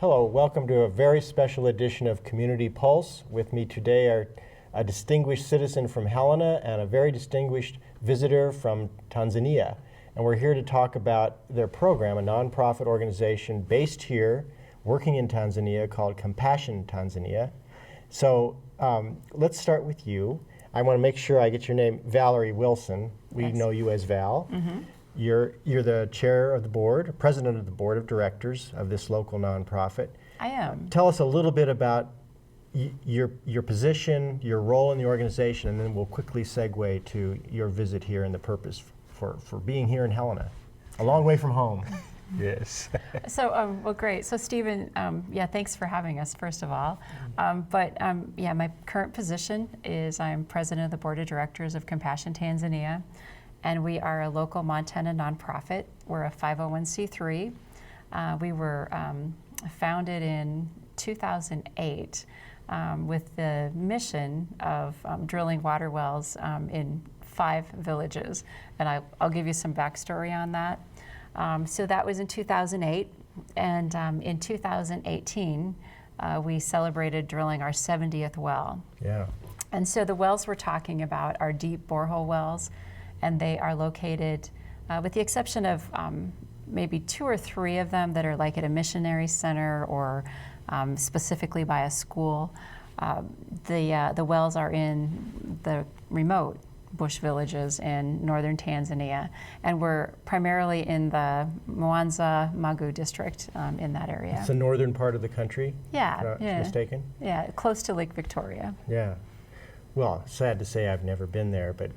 Hello, welcome to a very special edition of Community Pulse. With me today are a distinguished citizen from Helena and a very distinguished visitor from Tanzania. And we're here to talk about their program, a nonprofit organization based here, working in Tanzania, called Compassion Tanzania. So let's start with you. I want to make sure I get your name, Valerie Wilson. We know you as Val. Mm-hmm. You're the chair of the board, president of the board of directors of this local nonprofit. I am. Tell us a little bit about your position, your role in the organization, and then we'll quickly segue to your visit here and the purpose for being here in Helena, a long way from home. Yes. So, well, great. So, Stephen, yeah, thanks for having us, first of all. Yeah, my current position is I'm president of the board of directors of Compassion Tanzania, and we are a local Montana nonprofit. We're a 501c3. We were founded in 2008 with the mission of drilling water wells in 5 villages, and I'll give you some backstory on that. So that was in 2008, and in 2018, we celebrated drilling our 70th well. Yeah. And so the wells we're talking about are deep borehole wells, and they are located, with the exception of maybe 2 or 3 of them that are like at a missionary center or specifically by a school. The wells are in the remote bush villages in northern Tanzania, and we're primarily in the Mwanza Magu district in that area. It's the northern part of the country? Yeah. If I'm not Yeah. mistaken? Yeah, close to Lake Victoria. Yeah. Well, sad to say I've never been there, but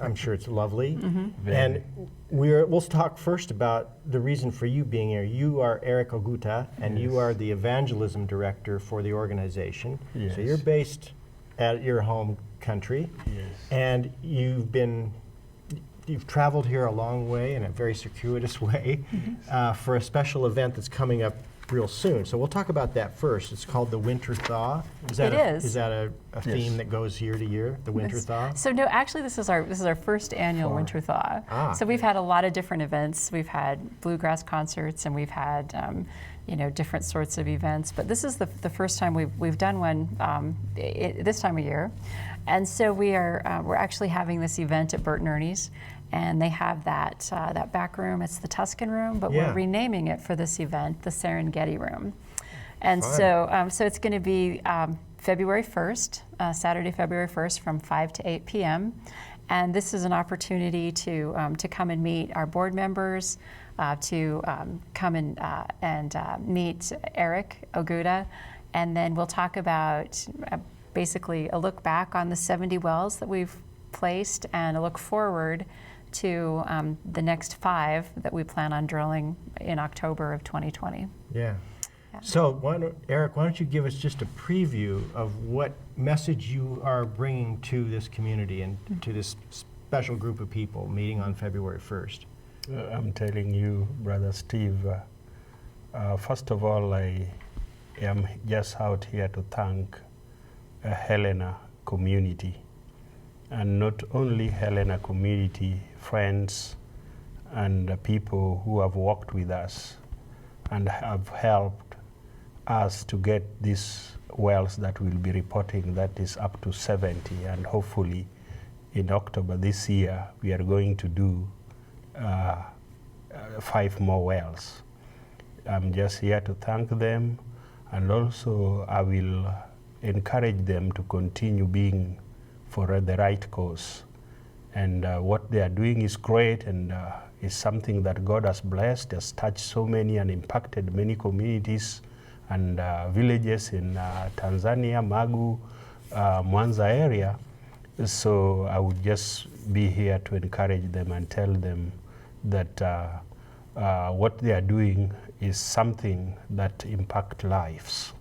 I'm sure it's lovely. Mm-hmm. And we'll talk first about the reason for you being here. You are Eric Oguta, and you are the evangelism director for the organization. Yes. So you're based at your home country, Yes. and you've traveled here a long way in a very circuitous way for a special event that's coming up real soon. So we'll talk about that first. It's called the Winter Thaw. Is that a theme that goes year to year, the Winter Thaw? So no, actually this is our first annual Winter Thaw. So we've had a lot of different events. We've had bluegrass concerts, and we've had different sorts of events. But this is the first time we've done one this time of year. And so we're actually having this event at Bert and Ernie's, and they have that back room. It's the Tuscan room, but we're renaming it for this event the Serengeti room. And so it's going to be February 1st, Saturday, February 1st, from 5 to 8 p.m. And this is an opportunity to come and meet our board members, to come and meet Eric Oguta, and then we'll talk about basically a look back on the 70 wells that we've placed and a look forward to the next 5 that we plan on drilling in October of 2020. Yeah. So, Eric, why don't you give us just a preview of what message you are bringing to this community and to this special group of people meeting on February 1st? I'm telling you, Brother Steve, first of all, I am just out here to thank Helena community, and not only Helena community, friends and people who have worked with us and have helped us to get these wells that we'll be reporting, that is up to 70, and hopefully in October this year we are going to do 5 more wells. I'm just here to thank them, and also I will encourage them to continue being for the right cause. And what they are doing is great, and is something that God has blessed, has touched so many and impacted many communities and villages in Tanzania, Magu, Mwanza area. So I would just be here to encourage them and tell them that what they are doing is something that impacts lives,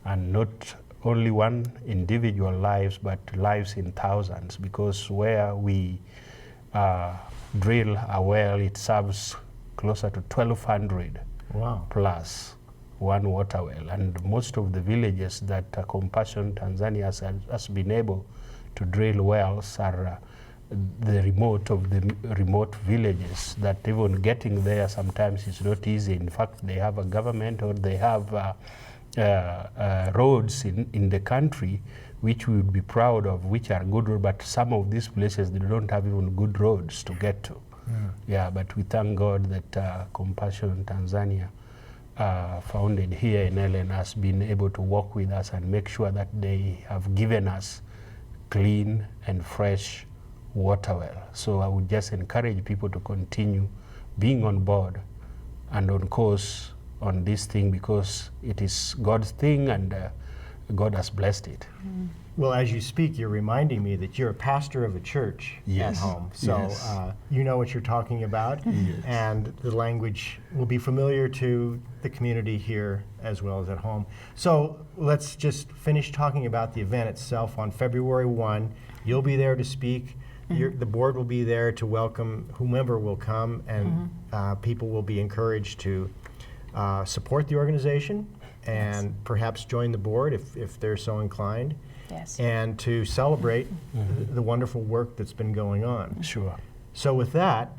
and not only one individual lives, but lives in thousands, because where we drill a well, it serves closer to 1,200 plus one water well. And most of the villages that Compassion Tanzania has been able to drill wells are the remote villages, that even getting there sometimes is not easy. In fact, they have a government, or they have roads in the country which we would be proud of, which are good roads, but some of these places, they don't have even good roads to get to. Yeah, but we thank God that Compassion Tanzania, founded here in Helena, has been able to work with us and make sure that they have given us clean and fresh water well. So I would just encourage people to continue being on board and on course on this thing, because it is God's thing, and God has blessed it. Well, as you speak, you're reminding me that you're a pastor of a church at home. So Yes. You know what you're talking about, and the language will be familiar to the community here as well as at home. So let's just finish talking about the event itself. On February 1, you'll be there to speak. The board will be there to welcome whomever will come, and people will be encouraged to support the organization and perhaps join the board if they're so inclined. Yes. And to celebrate the wonderful work that's been going on. Sure. So with that,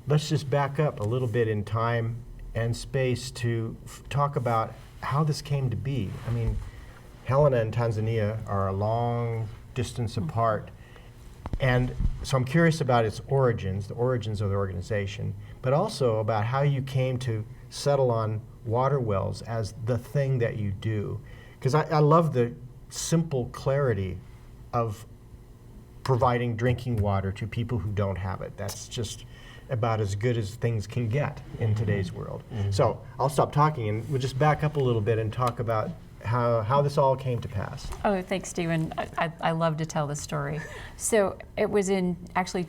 let's just back up a little bit in time and space to talk about how this came to be. I mean, Helena and Tanzania are a long distance apart. And so I'm curious about its origins, the origins of the organization, but also about how you came to settle on water wells as the thing that you do. Because I love the simple clarity of providing drinking water to people who don't have it. That's just about as good as things can get in today's world. So I'll stop talking, and we'll just back up a little bit and talk about how this all came to pass. Oh, thanks, Stephen. I love to tell this story. So it was actually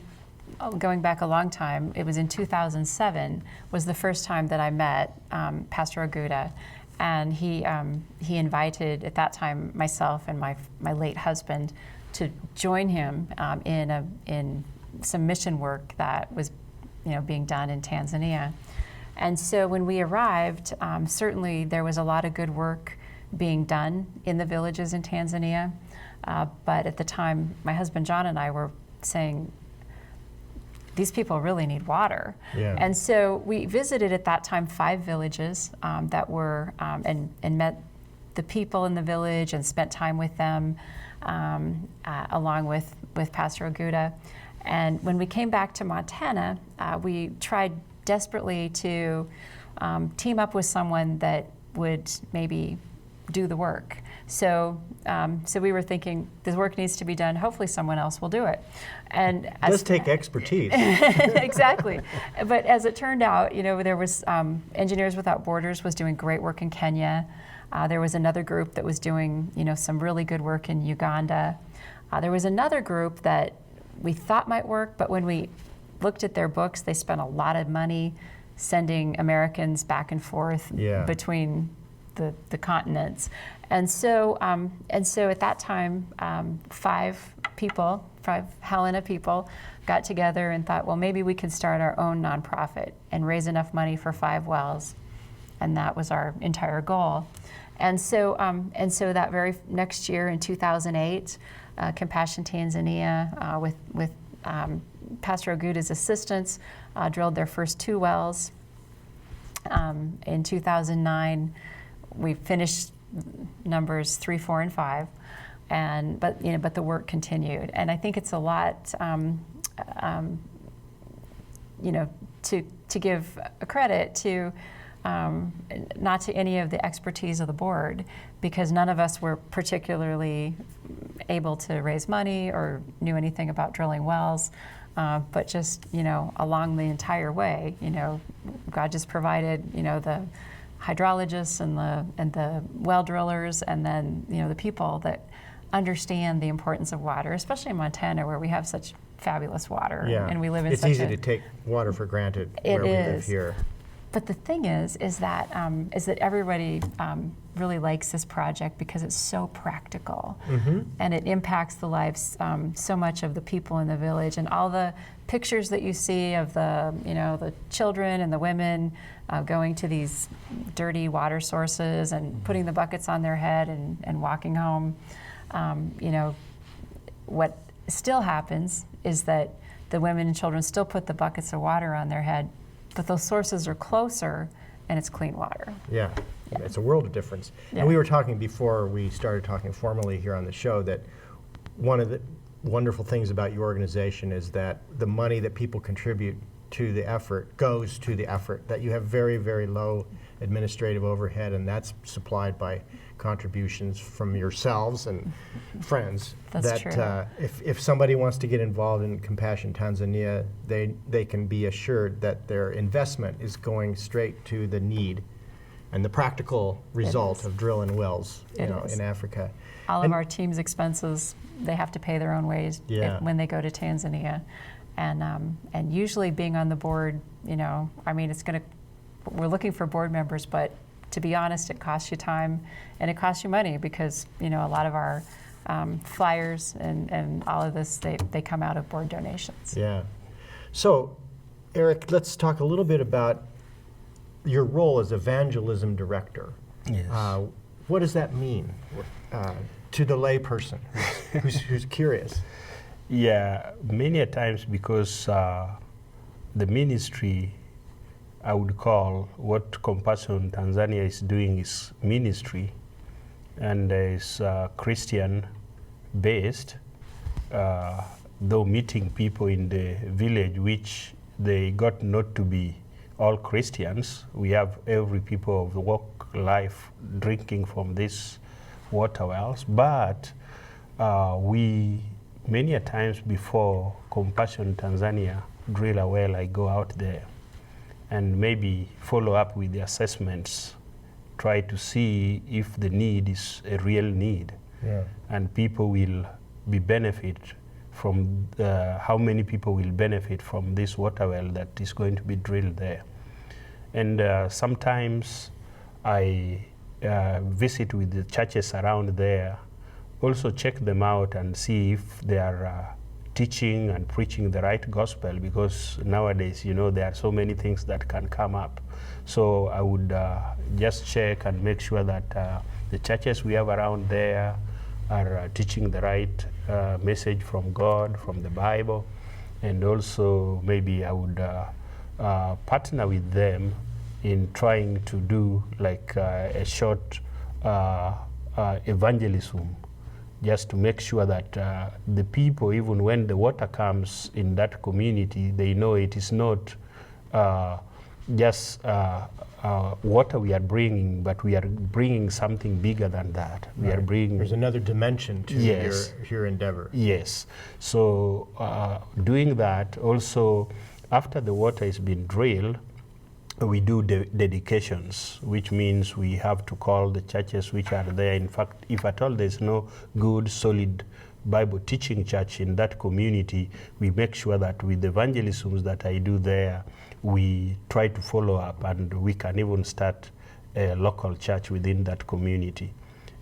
going back a long time, it was in 2007 was the first time that I met Pastor Aguda. And he invited, at that time, myself and my late husband to join him in some mission work that was being done in Tanzania. And so when we arrived, certainly there was a lot of good work being done in the villages in Tanzania. But at the time, my husband John and I were saying, these people really need water. Yeah. And so we visited at that time 5 villages that were, and met the people in the village and spent time with them along with Pastor Aguda. And when we came back to Montana, we tried desperately to team up with someone that would maybe do the work. So we were thinking, this work needs to be done. Hopefully someone else will do it. And It does take expertise. Exactly. But as it turned out, there was Engineers Without Borders was doing great work in Kenya. There was another group that was doing, some really good work in Uganda. There was another group that we thought might work, but when we looked at their books, they spent a lot of money sending Americans back and forth between the continents. And so at that time, 5 Helena people got together and thought, well, maybe we could start our own nonprofit and raise enough money for 5 wells. And that was our entire goal. And so that very next year in 2008, Compassion Tanzania, with Pastor Aguda's assistance, drilled their first 2 wells. In 2009, we finished numbers 3, 4, and 5, but the work continued. And I think it's a lot, to give a credit to, not to any of the expertise of the board, because none of us were particularly able to raise money or knew anything about drilling wells, but just, along the entire way, God just provided, the hydrologists and the well drillers, and then the people that understand the importance of water, especially in Montana where we have such fabulous water, and we live in it's such easy to take water for granted where we live here. But the thing is that everybody really likes this project because it's so practical, and it impacts the lives so much of the people in the village. And all the pictures that you see of the children and the women going to these dirty water sources and putting the buckets on their head and walking home. What still happens is that the women and children still put the buckets of water on their head, but those sources are closer and it's clean water. Yeah, it's a world of difference. Yeah. And we were talking before we started talking formally here on the show that one of the wonderful things about your organization is that the money that people contribute to the effort goes to the effort, that you have very, very low administrative overhead, and that's supplied by contributions from yourselves and friends. That's true. If somebody wants to get involved in Compassion Tanzania, they can be assured that their investment is going straight to the need and the practical result of drilling wells in Africa. All of our team's expenses, they have to pay their own ways when they go to Tanzania. And usually being on the board, I mean, we're looking for board members, but to be honest, it costs you time and it costs you money because, a lot of our flyers and all of this, they come out of board donations. Yeah. So, Eric, let's talk a little bit about your role as evangelism director. Yes. What does that mean to the layperson who's curious? Yeah, many a times because the ministry, I would call what Compassion Tanzania is doing is ministry, and is Christian-based, though meeting people in the village, which they got not to be all Christians. We have every people of the walk life drinking from these water wells, but we many a times before Compassion Tanzania drill a well, I go out there and maybe follow up with the assessments, try to see if the need is a real need, and people will be benefit from how many people will benefit from this water well that is going to be drilled there. And sometimes I visit with the churches around there, also check them out and see if they are teaching and preaching the right gospel, because nowadays, there are so many things that can come up. So I would just check and make sure that the churches we have around there are teaching the right message from God, from the Bible, and also maybe I would partner with them in trying to do like a short evangelism, just to make sure that the people, even when the water comes in that community, they know it is not just water we are bringing, but we are bringing something bigger than that. We are bringing... There's another dimension to your endeavor. Yes. So doing that, also after the water has been drilled, we do dedications, which means we have to call the churches which are there. In fact, if at all there's no good, solid Bible teaching church in that community, we make sure that with the evangelisms that I do there, we try to follow up, and we can even start a local church within that community.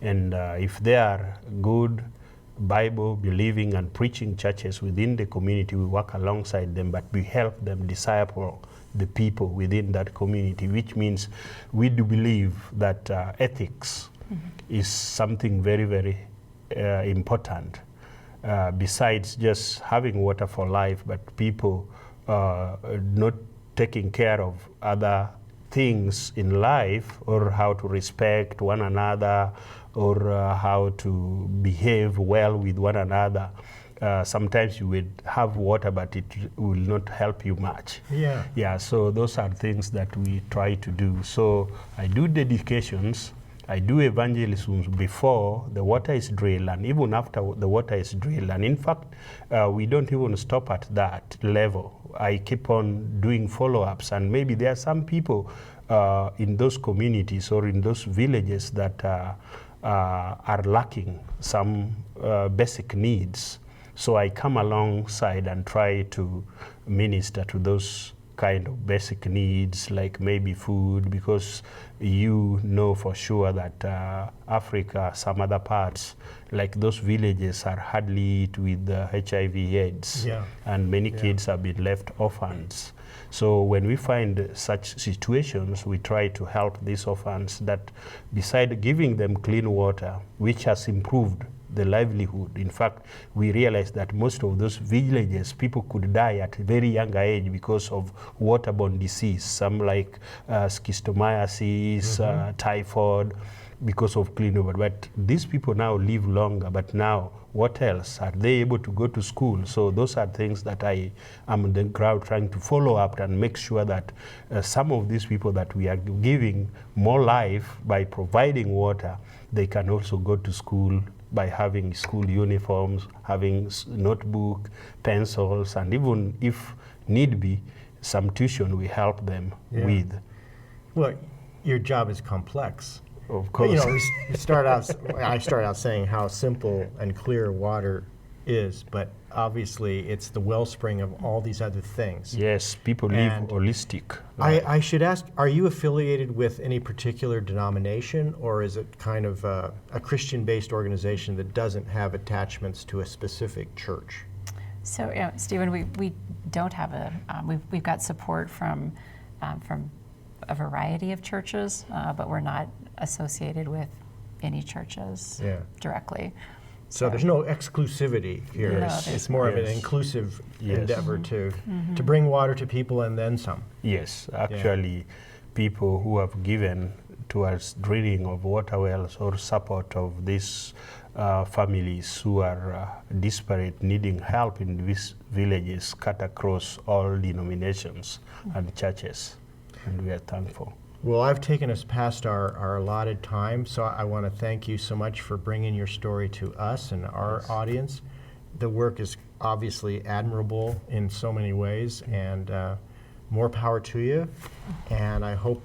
And if there are good Bible believing and preaching churches within the community, we work alongside them, but we help them disciple the people within that community, which means we do believe that ethics is something very, very important. Besides just having water for life, but people not taking care of other things in life, or how to respect one another, or how to behave well with one another. Sometimes you will have water, but it will not help you much. Yeah, so those are things that we try to do. So I do dedications, I do evangelisms before the water is drilled, and even after the water is drilled. And in fact, we don't even stop at that level. I keep on doing follow-ups, and maybe there are some people in those communities or in those villages that are lacking some basic needs. So I come alongside and try to minister to those kind of basic needs, like maybe food, because you know for sure that Africa, some other parts, like those villages are hardly hit with HIV/AIDS, and many kids have been left orphans. So when we find such situations, we try to help these orphans, that beside giving them clean water, which has improved the livelihood. In fact, we realized that most of those villages, people could die at a very young age because of waterborne disease, some like schistosomiasis, typhoid, because of clean water. But these people now live longer, but now what else? Are they able to go to school? So those are things that I am on the ground trying to follow up and make sure that some of these people that we are giving more life by providing water, they can also go to school by having school uniforms, having notebook, pencils, and even if need be, some tuition we help them with. Well, your job is complex. Of course. You know, I start out saying how simple and clear water is, but obviously it's the wellspring of all these other things. Yes, people live holistic. I should ask, are you affiliated with any particular denomination, or is it kind of a Christian-based organization that doesn't have attachments to a specific church? So, Stephen, we don't have we've got support from a variety of churches, but we're not associated with any churches directly. So there's no exclusivity here. No, it's more of an inclusive endeavor to bring water to people and then some. Yes, actually, people who have given towards drilling of water wells or support of these families who are disparate, needing help in these villages, cut across all denominations and churches, and we are thankful. Well, I've taken us past our allotted time, so I want to thank you so much for bringing your story to us and our audience. The work is obviously admirable in so many ways, and more power to you. And I hope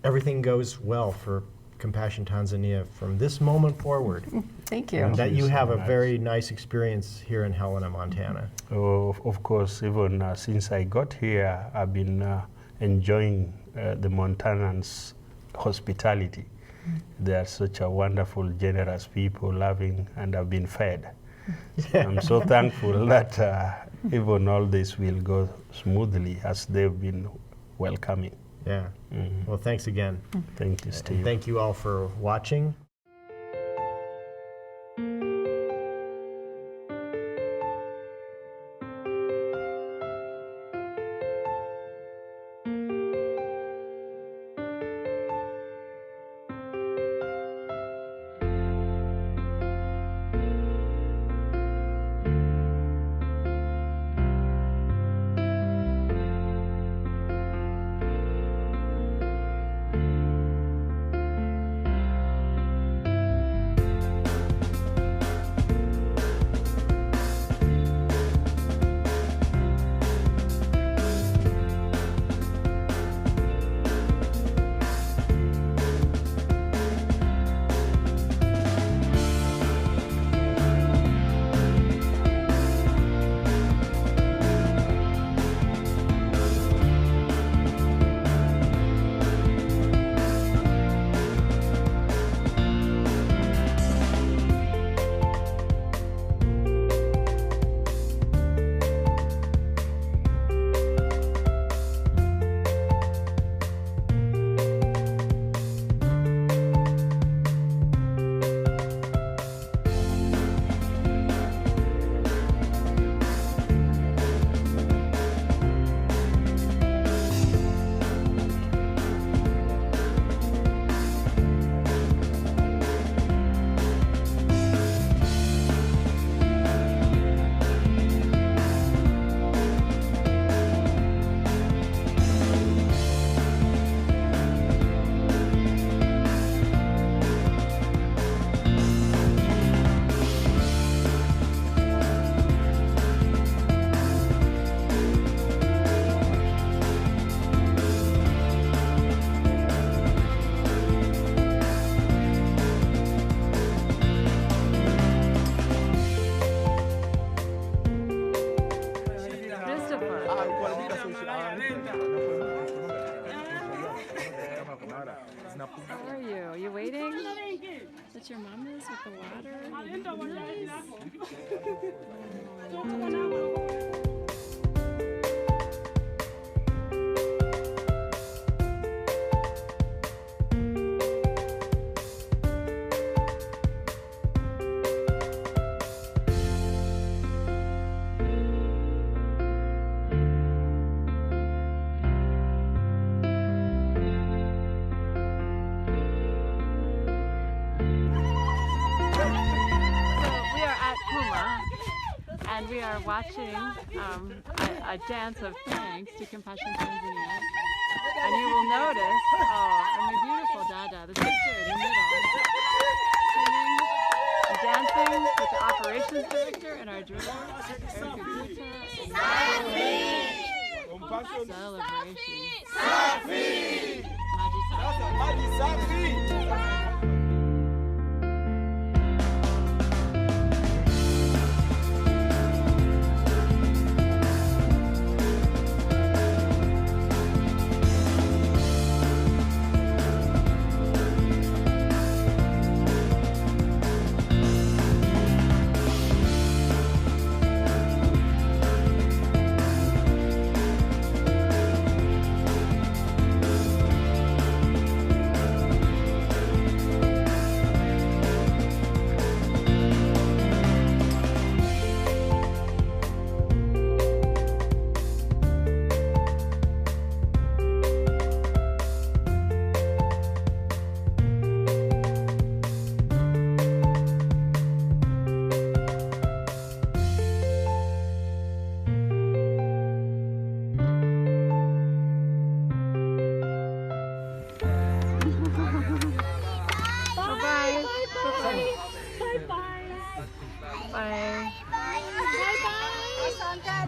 everything goes well for Compassion Tanzania from this moment forward. Thank you. And that you have a very nice experience here in Helena, Montana. Oh, of course, even since I got here, I've been enjoying the Montanans' hospitality. They are such a wonderful, generous people, loving, and have been fed. I'm so thankful that even all this will go smoothly as they've been welcoming. Yeah. Well, thanks again. Thank you, Steve. And thank you all for watching. How are you? Are you waiting? That your mom is with the water? And we are watching a dance of thanks to Compassion Tanzania. And you will notice, and my beautiful Dada, the sister in the middle, singing and dancing with the operations director and our driller, Erica Guta, and celebration. Maji Safi! Bye.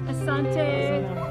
Asante.